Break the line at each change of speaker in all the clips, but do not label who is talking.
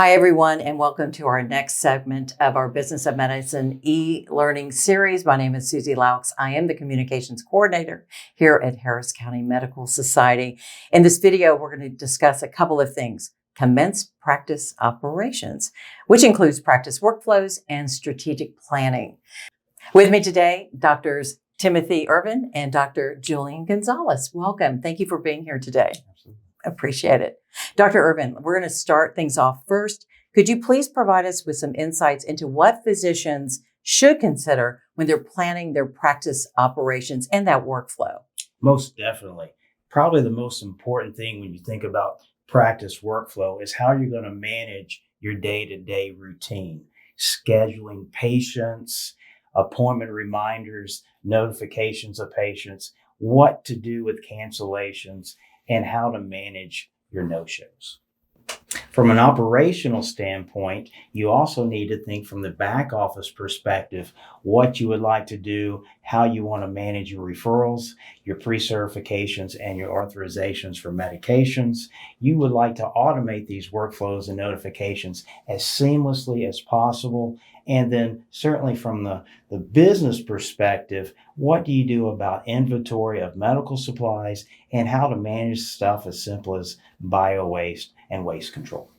Hi, everyone, and welcome to our next segment of our Business of Medicine e-learning series. My name is Susie Laux. I am the Communications Coordinator here at Harris County Medical Society. In this video, we're going to discuss a couple of things. Commence practice operations, which includes practice workflows and strategic planning. With me today, Drs. Timothy Irvin and Dr. Julian Gonzalez. Welcome. Thank you for being here today.
Absolutely.
Appreciate it. Dr. Irvin, we're going to start things off first. Could you please provide us with some insights into what physicians should consider when they're planning their practice operations and that workflow?
Most definitely. Probably the most important thing when you think about practice workflow is how you're going to manage your day-to-day routine, scheduling patients, appointment reminders, notifications of patients, what to do with cancellations, and how to manage your no-shows. From an operational standpoint, you also need to think from the back office perspective, what you would like to do, how you want to manage your referrals, your pre-certifications, and your authorizations for medications. You would like to automate these workflows and notifications as seamlessly as possible. And then certainly from the business perspective, what do you do about inventory of medical supplies and how to manage stuff as simple as bio-waste and waste control.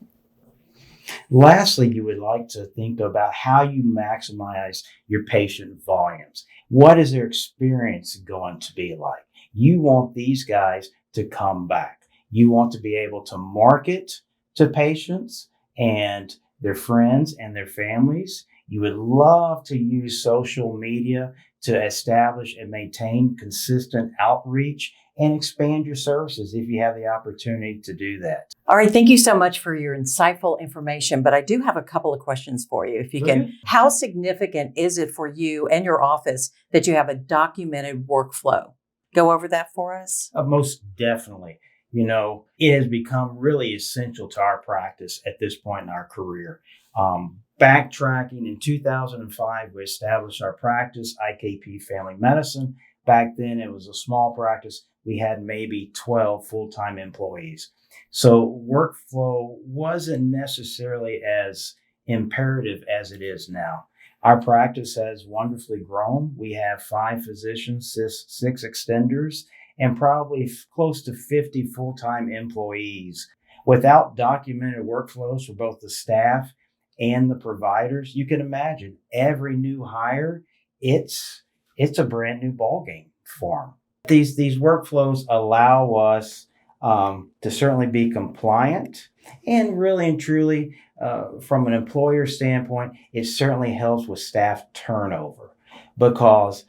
Lastly, you would like to think about how you maximize your patient volumes. What is their experience going to be like? You want these guys to come back. You want to be able to market to patients and their friends and their families. You would love to use social media to establish and maintain consistent outreach and expand your services if you have the opportunity to do that.
All right. Thank you so much for your insightful information, but I do have a couple of questions for you. If you can, how significant is it for you and your office that you have a documented workflow? Go over that for us.
Most definitely. You know, it has become really essential to our practice at this point in our career. Backtracking, in 2005, we established our practice, IKP Family Medicine. Back then, it was a small practice. We had maybe 12 full-time employees. So workflow wasn't necessarily as imperative as it is now. Our practice has wonderfully grown. We have 5 physicians, 6 extenders, and probably close to 50 full-time employees. Without documented workflows for both the staff and the providers, you can imagine every new hire, it's a brand new ballgame for them. These workflows allow us to certainly be compliant, and really and truly, from an employer standpoint, it certainly helps with staff turnover because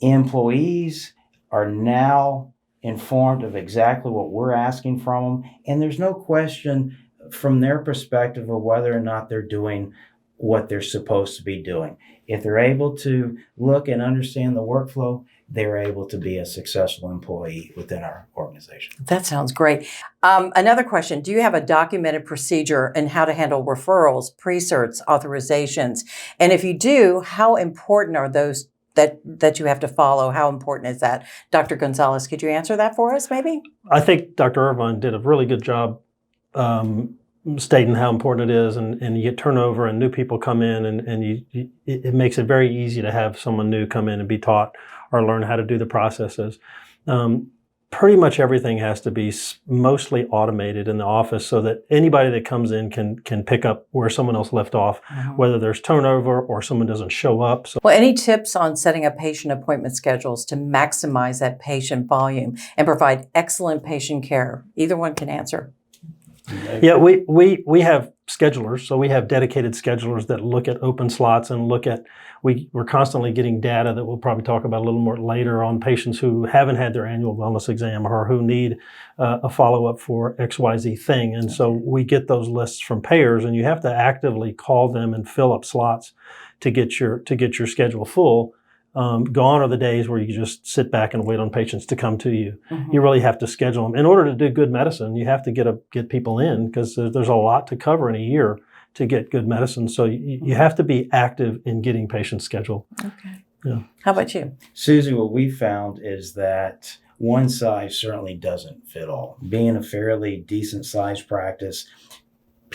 employees are now informed of exactly what we're asking from them, and there's no question from their perspective of whether or not they're doing what they're supposed to be doing. If they're able to look and understand the workflow, they're able to be a successful employee within our organization.
That sounds great. Another question, do you have a documented procedure in how to handle referrals, pre-certs, authorizations? And if you do, how important are those that you have to follow? How important is that? Dr. Gonzalez, could you answer that for us maybe?
I think Dr. Irvin did a really good job stating how important it is, and you get turnover and new people come in, and it makes it very easy to have someone new come in and be taught or learn how to do the processes. Pretty much everything has to be mostly automated in the office so that anybody that comes in can pick up where someone else left off, whether there's turnover or someone doesn't show up. So,
well, any tips on setting up patient appointment schedules to maximize that patient volume and provide excellent patient care? Either one can answer.
Yeah, we have schedulers, so we have dedicated schedulers that look at open slots and we're constantly getting data that we'll probably talk about a little more later on patients who haven't had their annual wellness exam or who need a follow-up for XYZ thing. And so we get those lists from payers, and you have to actively call them and fill up slots to get your schedule full. Gone are the days where you just sit back and wait on patients to come to you. You really have to schedule them. In order to do good medicine, you have to get people in because there's a lot to cover in a year to get good medicine. So you have to be active in getting patients scheduled.
Okay.
Yeah.
How about you?
Susie, what we found is that one size certainly doesn't fit all. Being a fairly decent sized practice,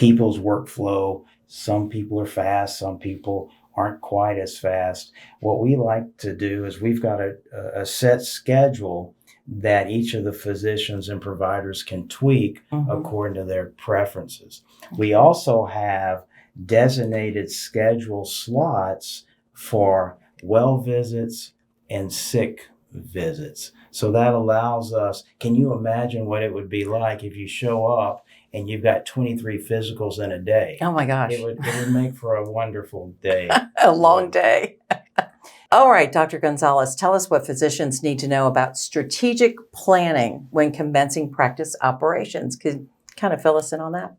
people's workflow. Some people are fast, some people aren't quite as fast. What we like to do is we've got a set schedule that each of the physicians and providers can tweak according to their preferences. We also have designated schedule slots for well visits and sick visits. So that allows us, can you imagine what it would be like if you show up and you've got 23 physicals in a day?
Oh my gosh.
It would make for a wonderful day.
A long day. All right, Dr. Gonzalez, tell us what physicians need to know about strategic planning when commencing practice operations. Could you kind of fill us in on that?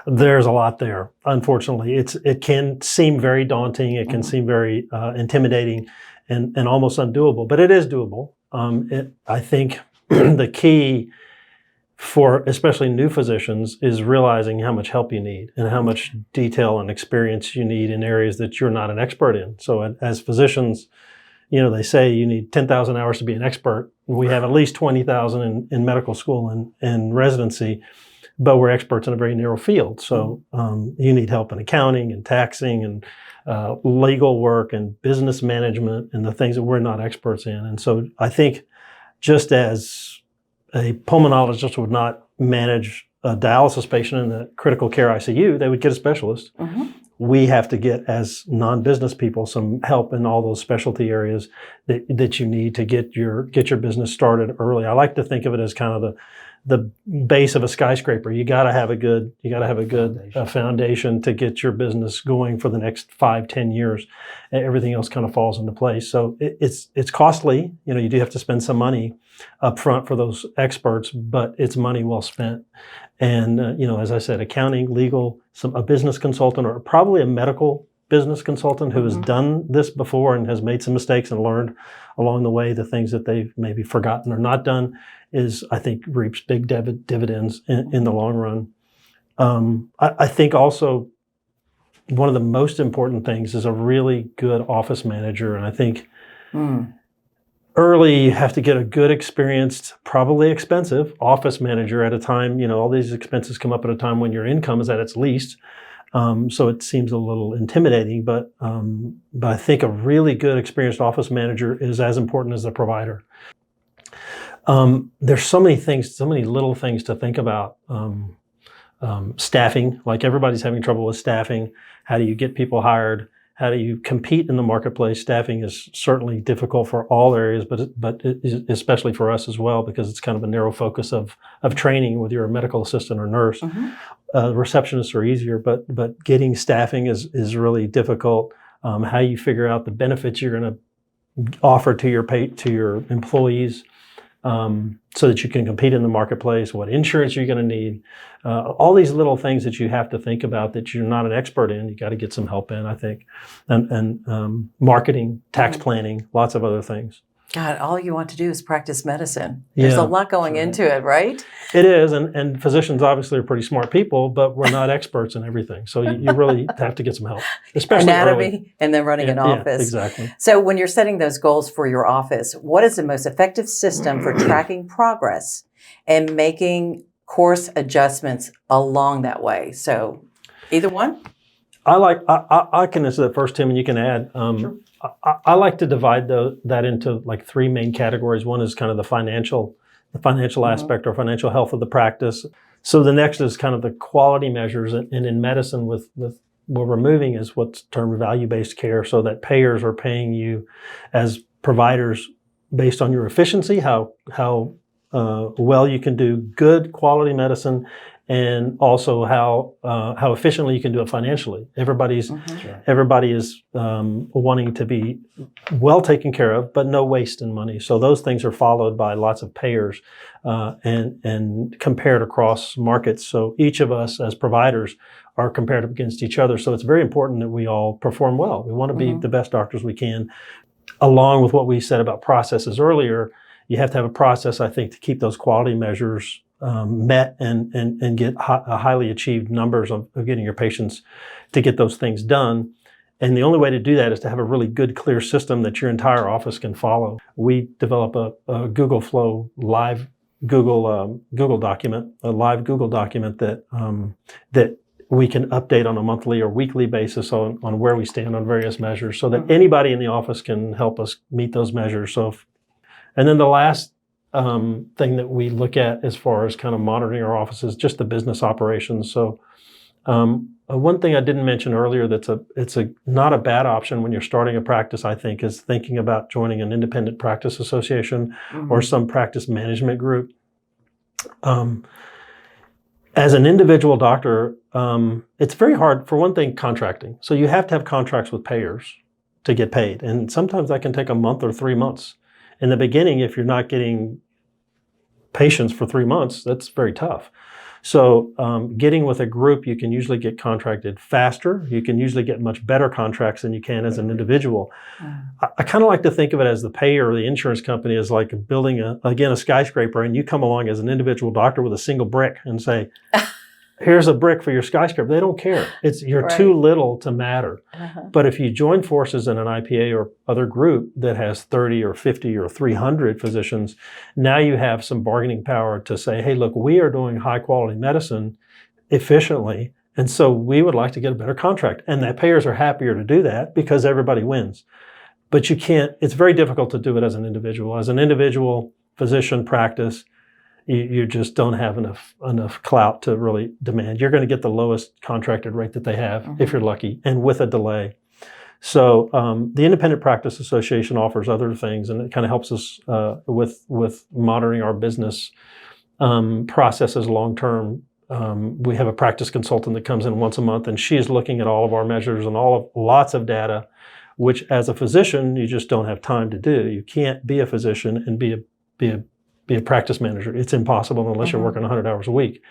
There's a lot there. Unfortunately, it can seem very daunting. It can seem very intimidating and almost undoable, but it is doable. I think the key for especially new physicians is realizing how much help you need and how much detail and experience you need in areas that you're not an expert in. So as physicians, they say you need 10,000 hours to be an expert. We have at least 20,000 in medical school and residency, but we're experts in a very narrow field. So you need help in accounting and taxing and legal work and business management and the things that we're not experts in. And so I think just as a pulmonologist would not manage a dialysis patient in the critical care ICU, they would get a specialist. We have to get, as non-business people, some help in all those specialty areas that you need to get your business started early. I like to think of it as kind of the base of a skyscraper. You got to have a good foundation to get your business going for the next 5-10 years. Everything else kind of falls into place. So it's costly. You do have to spend some money up front for those experts, but it's money well spent. And as I said, accounting, legal, a business consultant, or probably a medical business consultant who has done this before and has made some mistakes and learned along the way the things that they've maybe forgotten or not done I think reaps big dividends in the long run. I think also one of the most important things is a really good office manager. And I think early you have to get a good, experienced, probably expensive office manager at a time. All these expenses come up at a time when your income is at its least. So it seems a little intimidating, but I think a really good, experienced office manager is as important as the provider. There's so many things, so many little things to think about. Staffing, like everybody's having trouble with staffing. How do you get people hired? How do you compete in the marketplace? Staffing is certainly difficult for all areas, but especially for us as well, because it's kind of a narrow focus of training, whether you're a medical assistant or nurse. Receptionists are easier, but getting staffing is really difficult. How you figure out the benefits you're going to offer to your employees, so that you can compete in the marketplace, what insurance you're going to need, all these little things that you have to think about that you're not an expert in. You got to get some help in, I think, and marketing, tax planning, lots of other things.
God, all you want to do is practice medicine. There's a lot going into it, right?
It is, and physicians obviously are pretty smart people, but we're not experts in everything. So you really have to get some help, especially
anatomy
early.
And then running an office.
Exactly.
So when you're setting those goals for your office, what is the most effective system for tracking progress and making course adjustments along that way? So either one?
I can answer that first, Tim, and you can add.
Sure.
I like to divide that into like three main categories. One is kind of the financial aspect or financial health of the practice. So the next is kind of the quality measures. And in medicine, with what we're moving is what's termed value-based care, so that payers are paying you as providers based on your efficiency, how well you can do good quality medicine, and also how efficiently you can do it financially. Everybody is wanting to be well taken care of, but no waste in money. So those things are followed by lots of payers and compared across markets. So each of us as providers are compared against each other. So it's very important that we all perform well. We want to be the best doctors we can. Along with what we said about processes earlier, you have to have a process, I think, to keep those quality measures met and get highly achieved numbers of getting your patients to get those things done. And the only way to do that is to have a really good, clear system that your entire office can follow. We develop a Google Flow live Google document, a live Google document that we can update on a monthly or weekly basis on where we stand on various measures so that
Mhm.
anybody in the office can help us meet those measures. And then the last thing that we look at as far as kind of monitoring our office is just the business operations. So one thing I didn't mention earlier it's not a bad option when you're starting a practice, I think, is thinking about joining an independent practice association or some practice management group. As an individual doctor, it's very hard, for one thing, contracting. So you have to have contracts with payers to get paid. And sometimes that can take a month or 3 months. In the beginning, if you're not getting patients for 3 months, that's very tough. So getting with a group, you can usually get contracted faster. You can usually get much better contracts than you can as an individual. I kind of like to think of it as the payer or the insurance company is like building a skyscraper, and you come along as an individual doctor with a single brick and say, here's a brick for your skyscraper. They don't care. You're
Right.
too little to matter.
Uh-huh.
But if you join forces in an IPA or other group that has 30 or 50 or 300 physicians, now you have some bargaining power to say, hey, look, we are doing high quality medicine efficiently. And so we would like to get a better contract. And the payers are happier to do that because everybody wins. But you can't, it's very difficult to do it as an individual. As an individual physician practice, you just don't have enough clout to really demand. You're going to get the lowest contracted rate that they have if you're lucky, and with a delay. So the Independent Practice Association offers other things, and it kind of helps us with monitoring our business processes long term. We have a practice consultant that comes in once a month, and she's looking at all of our measures and lots of data, which as a physician you just don't have time to do. You can't be a physician and be a practice manager. It's impossible unless you're working 100 hours a week.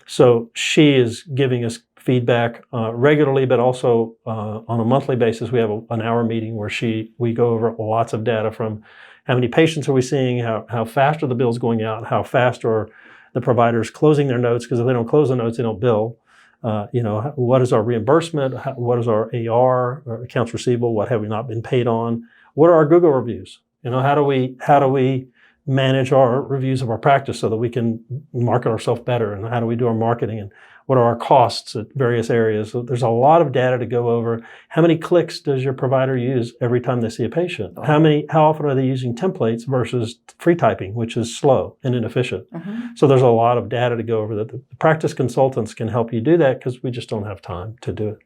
So she is giving us feedback regularly, but also on a monthly basis. We have an hour meeting where we go over lots of data from how many patients are we seeing, how fast are the bills going out, how fast are the providers closing their notes, because if they don't close the notes, they don't bill. What is our reimbursement? What is our AR, or accounts receivable? What have we not been paid on? What are our Google reviews? How do we manage our reviews of our practice so that we can market ourselves better? And how do we do our marketing? And what are our costs at various areas? So there's a lot of data to go over. How many clicks does your provider use every time they see a patient? How often are they using templates versus free typing, which is slow and inefficient? So there's a lot of data to go over that the practice consultants can help you do that, because we just don't have time to do it.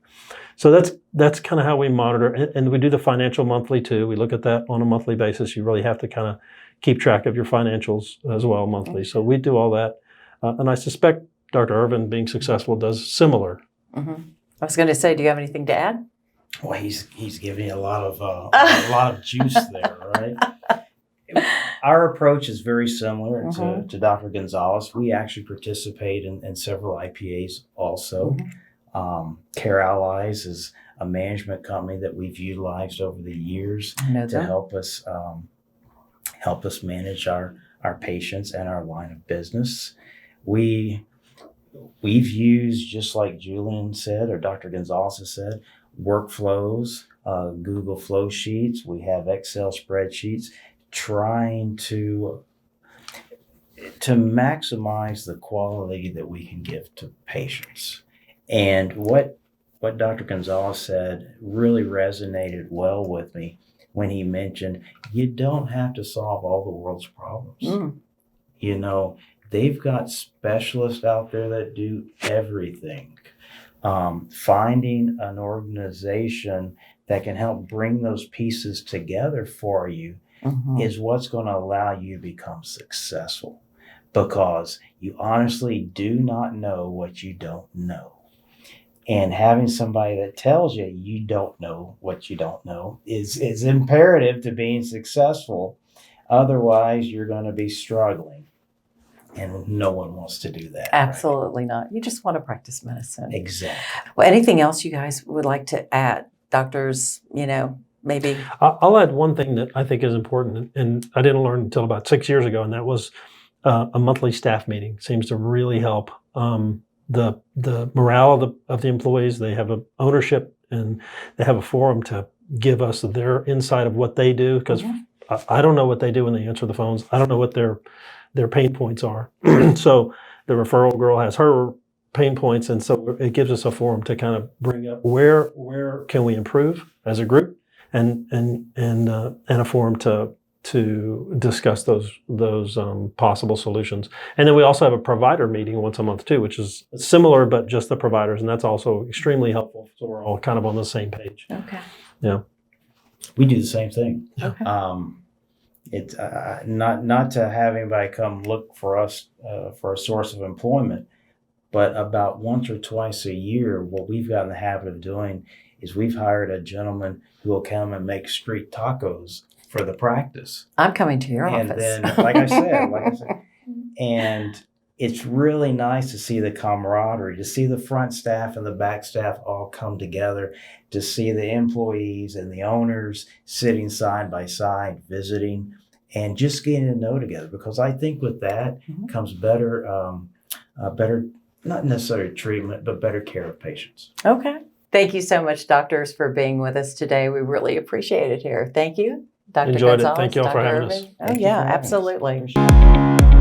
So that's kind of how we monitor. And we do the financial monthly too. We look at that on a monthly basis. You really have to kind of keep track of your financials as well monthly. So we do all that. And I suspect Dr. Irvin, being successful, does similar.
I was going to say, do you have anything to add?
Well, he's giving a lot of juice there, right? Our approach is very similar to Dr. Gonzalez. We actually participate in several IPAs also. Care Allies is a management company that we've utilized over the years to help us manage our patients and our line of business. We've used, just like Julian said, or Dr. Gonzalez has said, workflows, Google flow sheets. We have Excel spreadsheets, trying to maximize the quality that we can give to patients. And what Dr. Gonzalez said really resonated well with me when he mentioned you don't have to solve all the world's problems. They've got specialists out there that do everything. Finding an organization that can help bring those pieces together for you is what's going to allow you to become successful, because you honestly do not know what you don't know. And having somebody that tells you you don't know what you don't know is imperative to being successful. Otherwise, you're going to be struggling. And no one wants to do that.
Absolutely not. You just want to practice medicine.
Exactly.
Well, anything else you guys would like to add? Doctors, maybe.
I'll add one thing that I think is important, and I didn't learn until about 6 years ago, and that was a monthly staff meeting. Seems to really help the morale of the employees. They have a ownership, and they have a forum to give us their insight of what they do, because I don't know what they do when they answer the phones. I don't know what their pain points are. So the referral girl has her pain points, and so it gives us a forum to kind of bring up where can we improve as a group, and a forum to discuss those possible solutions. And then we also have a provider meeting once a month too, which is similar but just the providers, and that's also extremely helpful. So we're all kind of on the same page.
Okay.
Yeah.
We do the same thing.
Okay.
It's not to have anybody come look for us for a source of employment, but about once or twice a year, what we've got in the habit of doing is we've hired a gentleman who will come and make street tacos for the practice.
I'm coming to your
And
office.
then, like I said, and it's really nice to see the camaraderie, to see the front staff and the back staff all come together, to see the employees and the owners sitting side by side, visiting, and just getting to know together. Because I think with that comes better, not necessarily treatment, but better care of patients.
Okay. Thank you so much, doctors, for being with us today. We really appreciate it here. Thank you, Dr.
Enjoyed it.
Gonzalez.
Thank you all for
Dr.
having us.
Irvin. Oh,
Thank you
yeah,
for having us.
absolutely.
Appreciate it.